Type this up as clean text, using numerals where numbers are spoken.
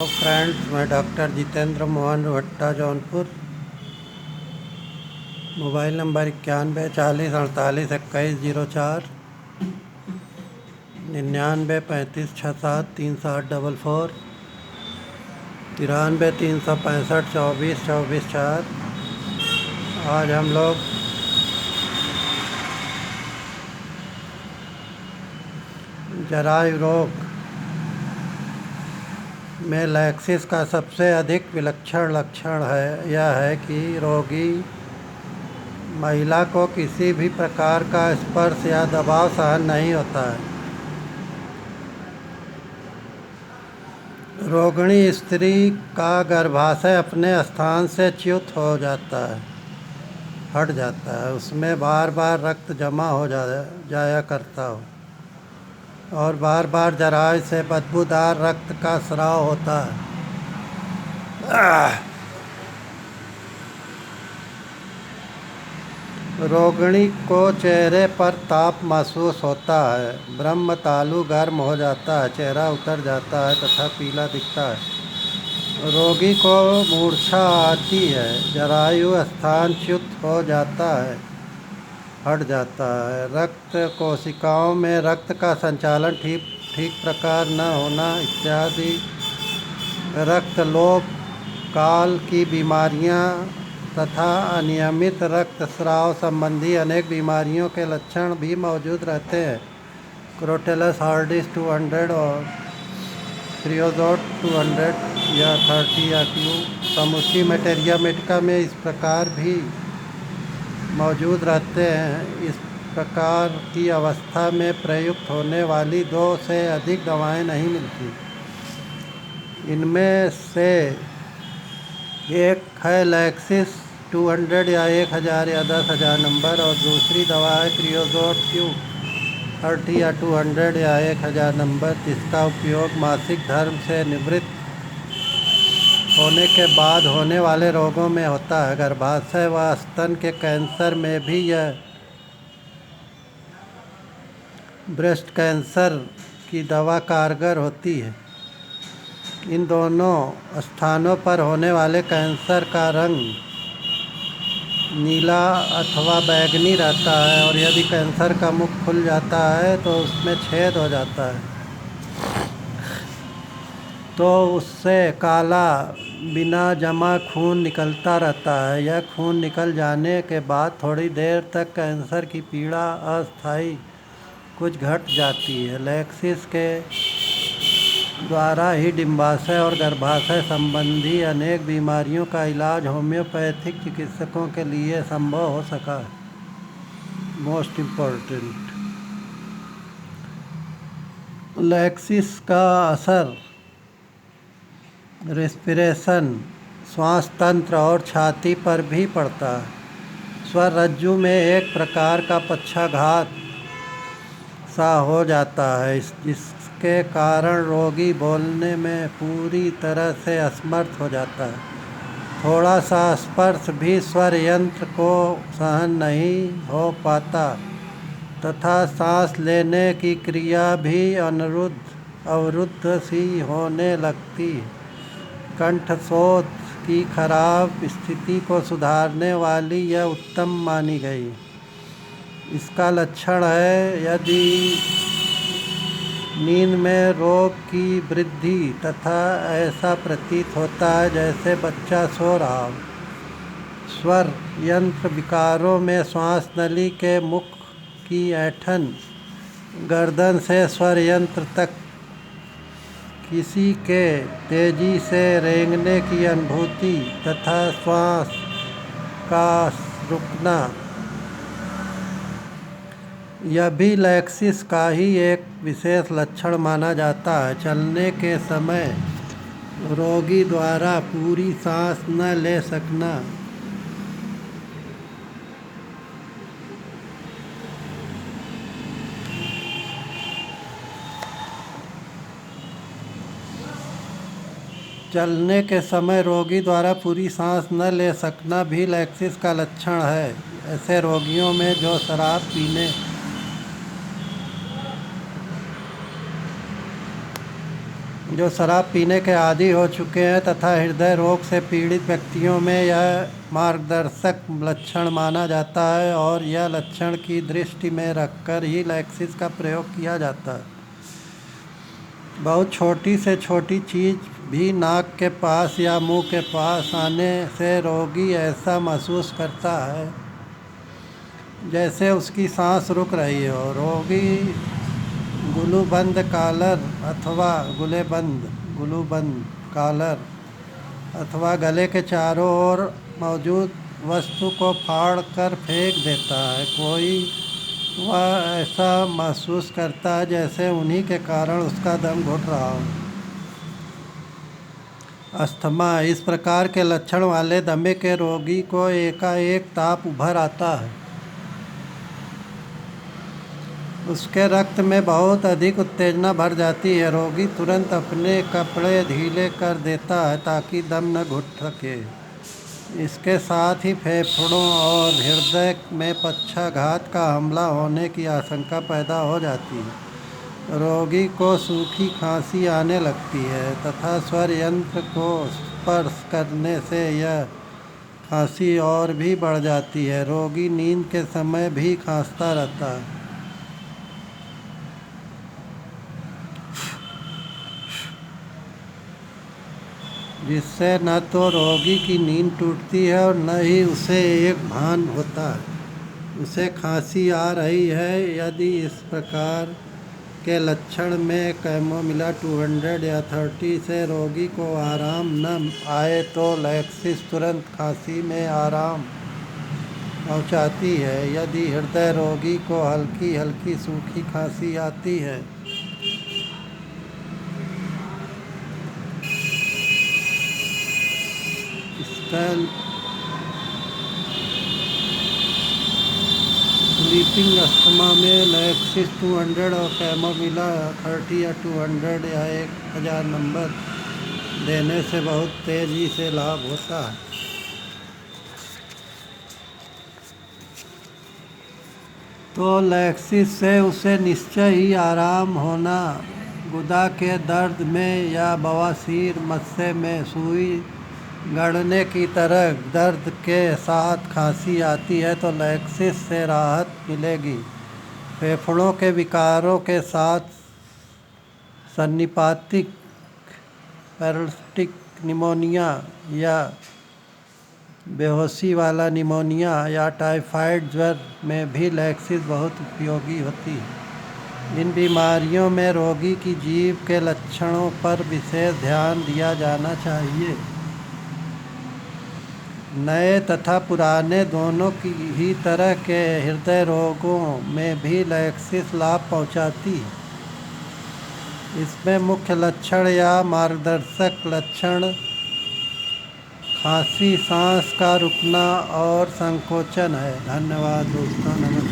Hello friends, मैं doctor Jitendra Mohan भट्टा Jaunpur. Mobile number 91 40 48 21 04, 99 35 67 3744, 93 365 24 24 4। आज हम लोग जरायु रोग में लैक्सिस का सबसे अधिक विलक्षण लक्षण यह है कि रोगी महिला को किसी भी प्रकार का स्पर्श या दबाव सहन नहीं होता है। रोगिणी स्त्री का गर्भाशय अपने स्थान से च्युत हो जाता है, हट जाता है, उसमें बार बार रक्त जमा हो जाया करता हो और बार बार जरायु से बदबूदार रक्त का स्राव होता है। रोगिणी को चेहरे पर ताप महसूस होता है, ब्रह्म तालु गर्म हो जाता है, चेहरा उतर जाता है तथा पीला दिखता है। रोगी को मूर्छा आती है, जरायु स्थान च्युत हो जाता है, हट जाता है। रक्त कोशिकाओं में रक्त का संचालन ठीक प्रकार न होना इत्यादि रक्तलोप काल की बीमारियां तथा अनियमित रक्तस्राव संबंधी अनेक बीमारियों के लक्षण भी मौजूद रहते हैं। क्रोटेलस हार्डिस 200 और क्रियोजोट 200 या 30 या क्यू समुची मेटेरिया मेडिका में इस प्रकार भी मौजूद रहते हैं। इस प्रकार की अवस्था में प्रयुक्त होने वाली 2 से अधिक दवाएं नहीं मिलती। इनमें से एक है लैक्सिस 200 या 1000 या 10,000 नंबर और दूसरी दवा है क्रियोजोट क्यू 30 या 200 या 1000 नंबर, जिसका उपयोग मासिक धर्म से निवृत्त होने के बाद होने वाले रोगों में होता है। गर्भाशय व स्तन के कैंसर में भी यह ब्रेस्ट कैंसर की दवा कारगर होती है। इन दोनों स्थानों पर होने वाले कैंसर का रंग नीला अथवा बैंगनी रहता है और यदि कैंसर का मुख खुल जाता है तो उसमें छेद हो जाता है, तो उससे काला बिना जमा खून निकलता रहता है। यह खून निकल जाने के बाद थोड़ी देर तक कैंसर की पीड़ा अस्थायी कुछ घट जाती है। लैक्सिस के द्वारा ही डिंबाशय और गर्भाशय संबंधी अनेक बीमारियों का इलाज होम्योपैथिक चिकित्सकों के लिए संभव हो सका। मोस्ट इम्पोर्टेंट, लैक्सिस का असर रेस्पिरेशन, श्वास तंत्र और छाती पर भी पड़ता है। स्वर रज्जु में एक प्रकार का पक्षाघात सा हो जाता है, जिसके कारण रोगी बोलने में पूरी तरह से असमर्थ हो जाता है। थोड़ा सा स्पर्श भी स्वर यंत्र को सहन नहीं हो पाता तथा सांस लेने की क्रिया भी अवरुद्ध सी होने लगती है। कंठशोथ की खराब स्थिति को सुधारने वाली यह उत्तम मानी गई। इसका लक्षण है यदि नींद में रोग की वृद्धि तथा ऐसा प्रतीत होता है जैसे बच्चा सो रहा हो। स्वर यंत्र विकारों में श्वास नली के मुख की ऐंठन, गर्दन से स्वर यंत्र तक किसी के तेजी से रेंगने की अनुभूति तथा श्वास का रुकना, यह भी लैक्सिस का ही एक विशेष लक्षण माना जाता है। चलने के समय रोगी द्वारा पूरी सांस न ले सकना, चलने के समय रोगी द्वारा पूरी सांस न ले सकना भी लैक्सिस का लक्षण है। ऐसे रोगियों में जो शराब पीने जो शराब पीने के आदी हो चुके हैं तथा हृदय रोग से पीड़ित व्यक्तियों में यह मार्गदर्शक लक्षण माना जाता है और यह लक्षण की दृष्टि में रखकर ही लैक्सिस का प्रयोग किया जाता है। बहुत छोटी से छोटी चीज़ भी नाक के पास या मुंह के पास आने से रोगी ऐसा महसूस करता है जैसे उसकी सांस रुक रही हो। रोगी गुलूबंद कॉलर अथवा गले के चारों ओर मौजूद वस्तु को फाड़ कर फेंक देता है। कोई वह ऐसा महसूस करता है जैसे उन्हीं के कारण उसका दम घुट रहा हो। अस्थमा। इस प्रकार के लक्षण वाले दमे के रोगी को एकाएक ताप उभर आता है। उसके रक्त में बहुत अधिक उत्तेजना भर जाती है। रोगी तुरंत अपने कपड़े ढीले कर देता है ताकि दम न घुट सके। इसके साथ ही फेफड़ों और हृदय में पक्षाघात का हमला होने की आशंका पैदा हो जाती है। रोगी को सूखी खांसी आने लगती है तथा स्वर यंत्र को स्पर्श करने से यह खांसी और भी बढ़ जाती है। रोगी नींद के समय भी खांसता रहता है। जिससे न तो रोगी की नींद टूटती है और न ही उसे एक भान होता है उसे खांसी आ रही है। यदि इस प्रकार के लक्षण में कैमोमिला 200 या 30 से रोगी को आराम न आए तो लैक्सिस तुरंत खांसी में आराम पहुंचाती है। यदि हृदय रोगी को हल्की हल्की सूखी खांसी आती है स्लीपिंग अस्थमा में लैक्सिस 200 और कैमोमिला 30 या 200 या 1000 नंबर देने से बहुत तेज़ी से लाभ होता है। तो लैक्सिस से उसे निश्चय ही आराम होना। गुदा के दर्द में या बवासीर मस्से में सुई गड़ने की तरह दर्द के साथ खांसी आती है तो लैक्सिस से राहत मिलेगी। फेफड़ों के विकारों के साथ सन्निपातिक पैरालिटिक निमोनिया या बेहोशी वाला निमोनिया या टाइफाइड ज्वर में भी लैक्सिस बहुत उपयोगी होती है। इन बीमारियों में रोगी की जीभ के लक्षणों पर विशेष ध्यान दिया जाना चाहिए। नए तथा पुराने दोनों की ही तरह के हृदय रोगों में भी लैक्सिस लाभ पहुंचाती है। इसमें मुख्य लक्षण या मार्गदर्शक लक्षण खांसी, सांस का रुकना और संकोचन है। धन्यवाद दोस्तों, नमस्कार।